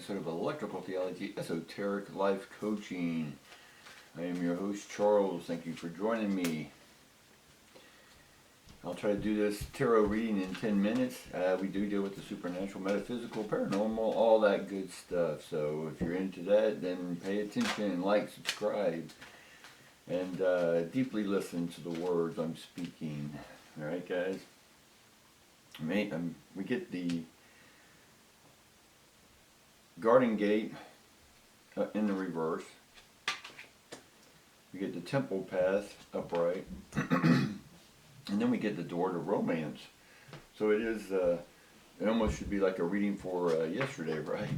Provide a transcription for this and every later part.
episode of Electrical Theology, Esoteric Life Coaching. I am your host, Charles. Thank you for joining me. I'll try to do this tarot reading in 10 minutes. We do deal with the supernatural, metaphysical, paranormal, all that good stuff. So if you're into that, then pay attention, like, subscribe, and deeply listen to the words I'm speaking. All right, guys? We get the Garden Gate in the reverse. We get the Temple Path upright. And then we get the Door to Romance. So it is, it almost should be like a reading for yesterday, right?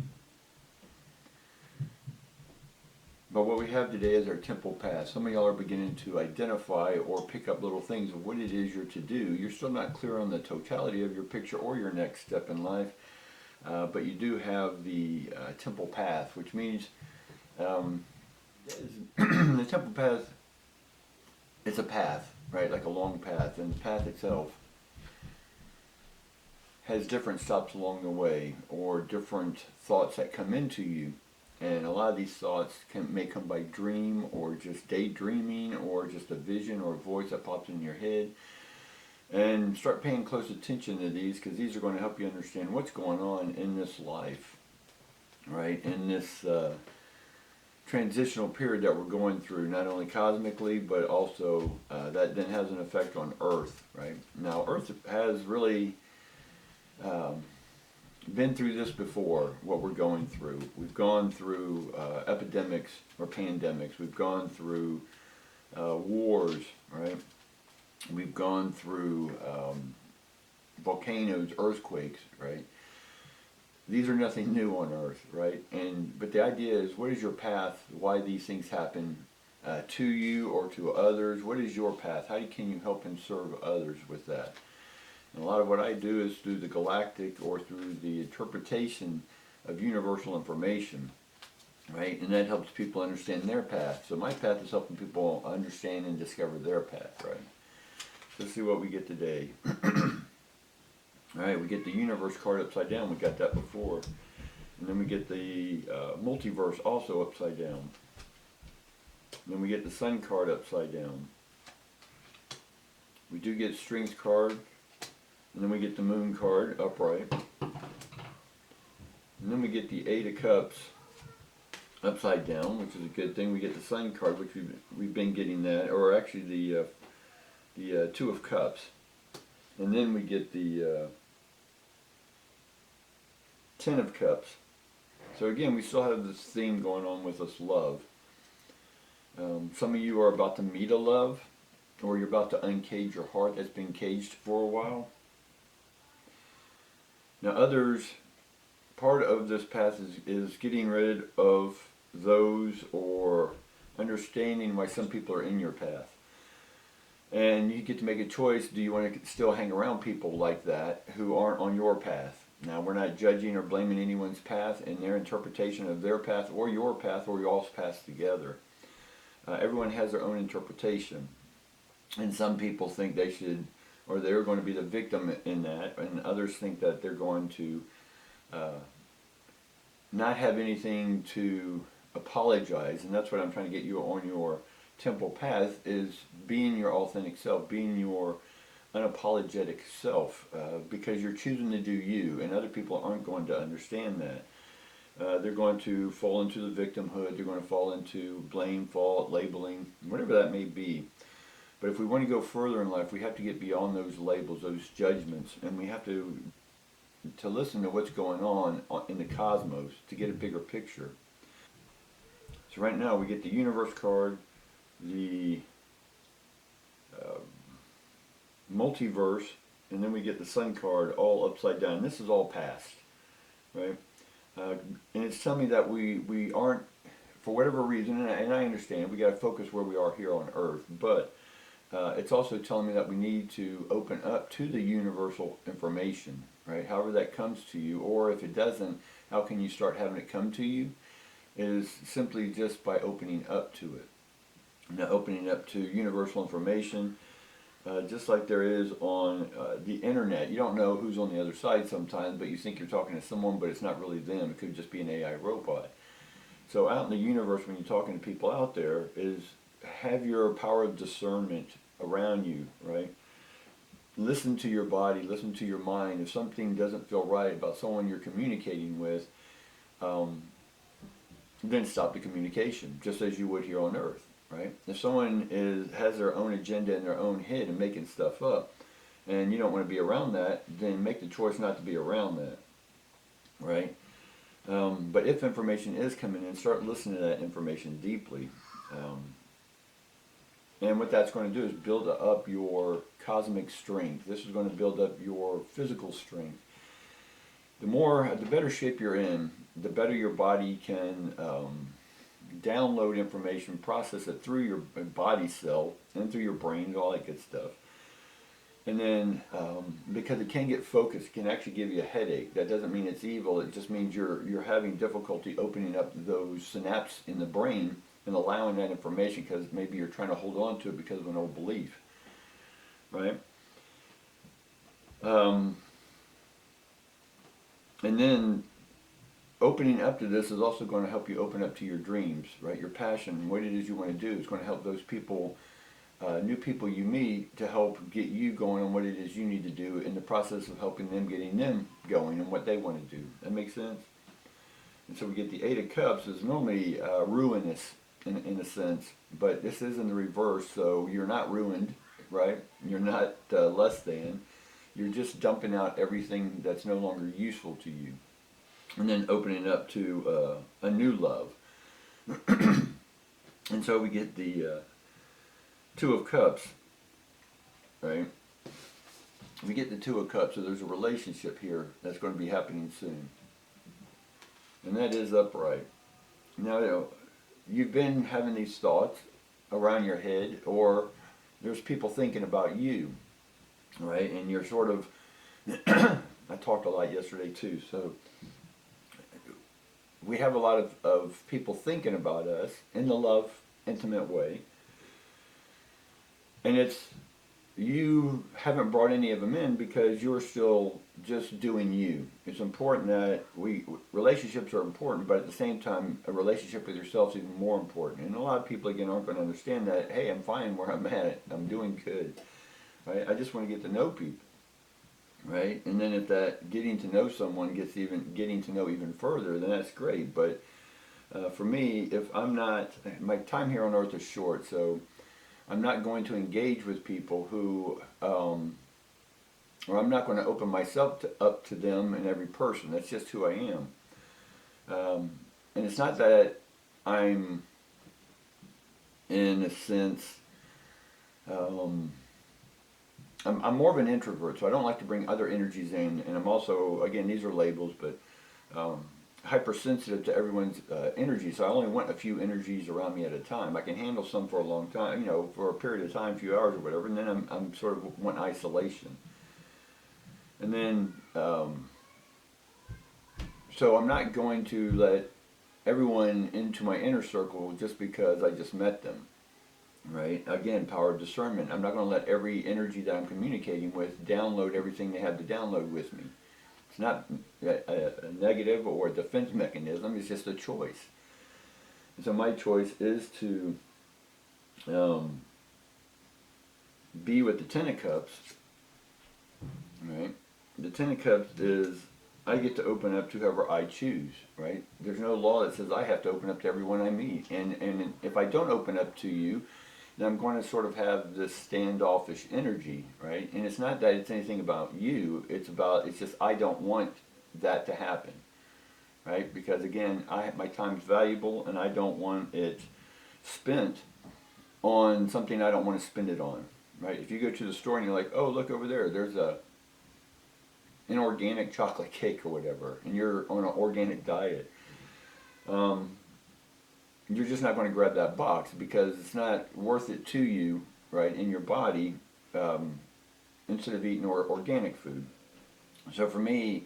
But what we have today is our Temple Path. Some of y'all are beginning to identify or pick up little things of what it is you're to do. You're still not clear on the totality of your picture or your next step in life. But you do have the Temple Path, which means the Temple Path, it's a path, right? Like a long path. And the path itself has different stops along the way or different thoughts that come into you. And a lot of these thoughts may come by dream or just daydreaming or just a vision or a voice that pops in your head. And start paying close attention to these, because these are going to help you understand what's going on in this life, right? In this transitional period that we're going through, not only cosmically, but also that then has an effect on Earth, right? Now, Earth has really been through this before, what we're going through. We've gone through epidemics or pandemics. We've gone through wars, right? We've gone through volcanoes, earthquakes, right? These are nothing new on Earth, right? But the idea is, what is your path? Why these things happen to you or to others? What is your path? How can you help and serve others with that? And a lot of what I do is through the galactic or through the interpretation of universal information, right? And that helps people understand their path. So my path is helping people understand and discover their path, right? Let's see what we get today. Alright, we get the universe card upside down. We got that before. And then we get the multiverse also upside down. And then we get the sun card upside down. We do get strength card. And then we get the moon card upright. And then we get the 8 of cups upside down, which is a good thing. We get the sun card, which we've been getting that, or actually the 2 of cups. And then we get the 10 of cups. So again, we still have this theme going on with us, love. Some of you are about to meet a love, or you're about to uncage your heart that's been caged for a while. Now others, part of this path is getting rid of those or understanding why some people are in your path. And you get to make a choice. Do you want to still hang around people like that who aren't on your path? Now, we're not judging or blaming anyone's path and their interpretation of their path or your path or y'all's paths together. Everyone has their own interpretation. And some people think they should, or they're going to be the victim in that, and others think that they're going to not have anything to apologize. And that's what I'm trying to get you on your Temple Path, is being your authentic self, being your unapologetic self, because you're choosing to do you, and other people aren't going to understand that. They're going to fall into the victimhood, they're going to fall into blame, fault, labeling, whatever that may be. But if we want to go further in life, we have to get beyond those labels, those judgments, and we have to listen to what's going on in the cosmos to get a bigger picture. So right now we get the universe card, the multiverse, and then we get the sun card all upside down. This is all past, right? And it's telling me that we aren't, for whatever reason, and I understand, we got to focus where we are here on Earth, but it's also telling me that we need to open up to the universal information, right? However that comes to you, or if it doesn't, how can you start having it come to you? It is simply just by opening up to it. Now, opening up to universal information, just like there is on the internet. You don't know who's on the other side sometimes, but you think you're talking to someone, but it's not really them. It could just be an AI robot. So out in the universe, when you're talking to people out there, is have your power of discernment around you, right? Listen to your body, listen to your mind. If something doesn't feel right about someone you're communicating with, then stop the communication, just as you would here on Earth, right? If someone has their own agenda in their own head and making stuff up, and you don't want to be around that, then make the choice not to be around that, right? But if information is coming in, start listening to that information deeply. And what that's going to do is build up your cosmic strength. This is going to build up your physical strength. The better shape you're in, the better your body can download information, process it through your body cell and through your brain, all that good stuff. And then, because it can get focused, it can actually give you a headache. That doesn't mean it's evil. It just means you're having difficulty opening up those synapses in the brain and allowing that information, because maybe you're trying to hold on to it because of an old belief, right? And then opening up to this is also going to help you open up to your dreams, right? Your passion, what it is you want to do. It's going to help those people, new people you meet, to help get you going on what it is you need to do in the process of helping them, getting them going and what they want to do. That makes sense? And so we get the Eight of Cups is normally ruinous in a sense, but this is in the reverse, so you're not ruined, right? You're not less than. You're just dumping out everything that's no longer useful to you. And then opening up to a new love. And so we get the Two of Cups, right? We get the Two of Cups, so there's a relationship here that's going to be happening soon. And that is upright. Now, you've been having these thoughts around your head, or there's people thinking about you, right? And you're sort of, I talked a lot yesterday too, so we have a lot of people thinking about us in the love, intimate way. And you haven't brought any of them in because you're still just doing you. It's important that relationships are important, but at the same time, a relationship with yourself is even more important. And a lot of people, again, aren't going to understand that, hey, I'm fine where I'm at. I'm doing good. Right? I just want to get to know people. Right? And then if that getting to know someone getting to know even further, then that's great. But for me, if I'm not, my time here on earth is short, so I'm not going to engage with people who, or I'm not going to open myself up to them and every person. That's just who I am. And it's not that I'm, in a sense, I'm more of an introvert, so I don't like to bring other energies in. And I'm also, again, these are labels, but hypersensitive to everyone's energy, so I only want a few energies around me at a time. I can handle some for a long time, for a period of time, a few hours or whatever, and then I'm sort of want isolation. And then, so I'm not going to let everyone into my inner circle just because I just met them, right? Again, power of discernment. I'm not going to let every energy that I'm communicating with download everything they have to download with me. It's not a negative or a defense mechanism, it's just a choice. And so my choice is to be with the Ten of Cups, right? The Ten of Cups is, I get to open up to whoever I choose, right? There's no law that says I have to open up to everyone I meet. And if I don't open up to you, then I'm going to sort of have this standoffish energy, right? And it's not that it's anything about you, it's just I don't want that to happen, right? Because again, my time's valuable and I don't want it spent on something I don't want to spend it on, right? If you go to the store and you're like, oh, look over there, there's an organic chocolate cake or whatever, and you're on an organic diet, you're just not going to grab that box because it's not worth it to you, right, in your body, instead of eating organic food. So for me,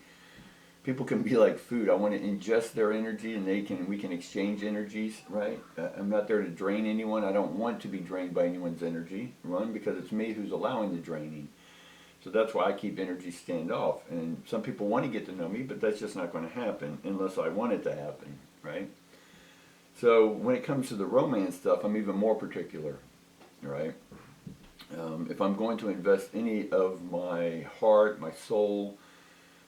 people can be like food. I want to ingest their energy, and we can exchange energies, right? I'm not there to drain anyone. I don't want to be drained by anyone's energy, one, because it's me who's allowing the draining. So that's why I keep energy stand off. And some people want to get to know me, but that's just not going to happen unless I want it to happen, right? So when it comes to the romance stuff, I'm even more particular, right? If I'm going to invest any of my heart, my soul,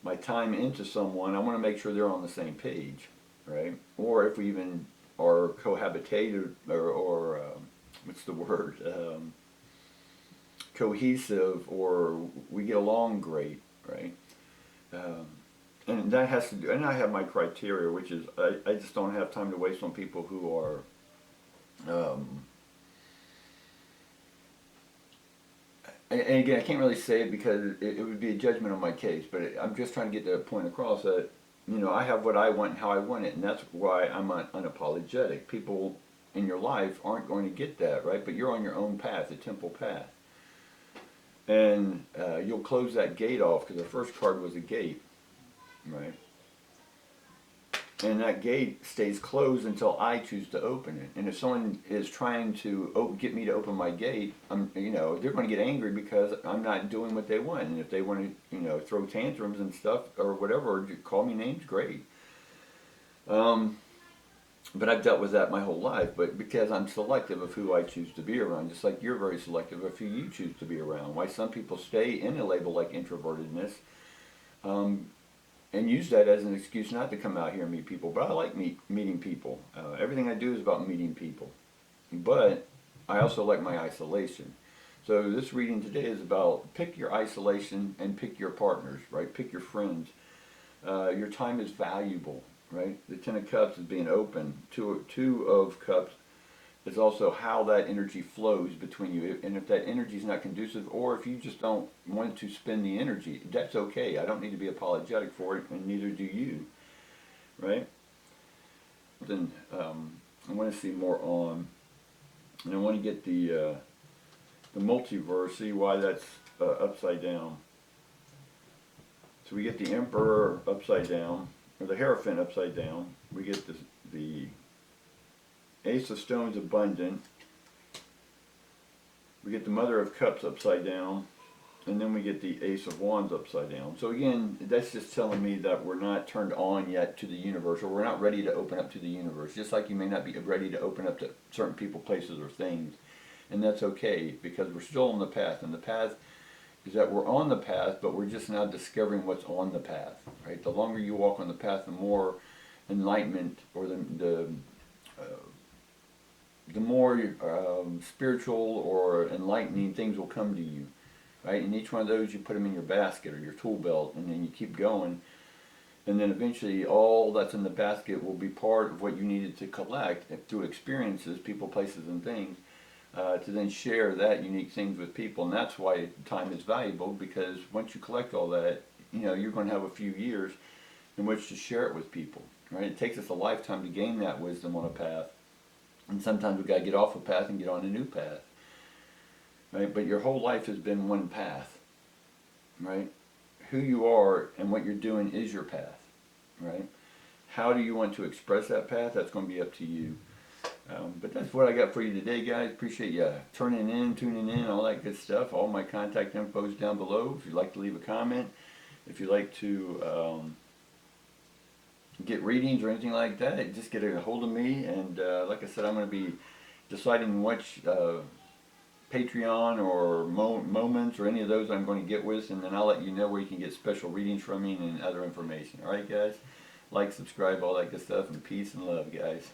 my time into someone, I want to make sure they're on the same page, right? Or if we even are cohabitated, or what's the word? Cohesive, or we get along great, right? And that has to do, and I have my criteria, which is I just don't have time to waste on people who are and again, I can't really say it because it would be a judgment on my case, but I'm just trying to get the point across that, I have what I want and how I want it, and that's why I'm unapologetic. People in your life aren't going to get that, right? But you're on your own path, the temple path. And you'll close that gate off, because the first card was a gate, right? And that gate stays closed until I choose to open it. And if someone is trying to get me to open my gate, they're going to get angry because I'm not doing what they want. And if they want to, throw tantrums and stuff or whatever, or call me names, great. But I've dealt with that my whole life. But because I'm selective of who I choose to be around, just like you're very selective of who you choose to be around. Why some people stay in a label like introvertedness. And use that as an excuse not to come out here and meet people. But I like meeting people. Everything I do is about meeting people. But I also like my isolation. So this reading today is about pick your isolation and pick your partners, right? Pick your friends. Your time is valuable, right? The Ten of Cups is being open. Two of Cups is also how that energy flows between you. And if that energy is not conducive, or if you just don't want to spend the energy, that's okay. I don't need to be apologetic for it, and neither do you, right? Then I want to see more on, and I want to get the multiverse, see why that's upside down. So we get the Emperor upside down, or the Hierophant upside down. We get the Ace of Stones abundant. We get the Mother of Cups upside down. And then we get the Ace of Wands upside down. So again, that's just telling me that we're not turned on yet to the universe, or we're not ready to open up to the universe. Just like you may not be ready to open up to certain people, places, or things. And that's okay, because we're still on the path. And the path is that we're on the path, but we're just now discovering what's on the path. Right? The longer you walk on the path, the more enlightenment, or the more spiritual or enlightening things will come to you, right? And each one of those, you put them in your basket or your tool belt, and then you keep going. And then eventually all that's in the basket will be part of what you needed to collect through experiences, people, places, and things, to then share that unique things with people. And that's why time is valuable, because once you collect all that, you're going to have a few years in which to share it with people, right? It takes us a lifetime to gain that wisdom on a path. And sometimes we've got to get off a path and get on a new path, right? But your whole life has been one path, right? Who you are and what you're doing is your path, right? How do you want to express that path? That's going to be up to you. But that's what I got for you today, guys. Appreciate you tuning in, all that good stuff. All my contact info is down below if you'd like to leave a comment. If you'd like to get readings or anything like that, just get a hold of me. And like I said, I'm going to be deciding which Patreon or Moments or any of those I'm going to get with, and then I'll let you know where you can get special readings from me and other information. Alright guys, like, subscribe, all that good stuff, and peace and love, guys.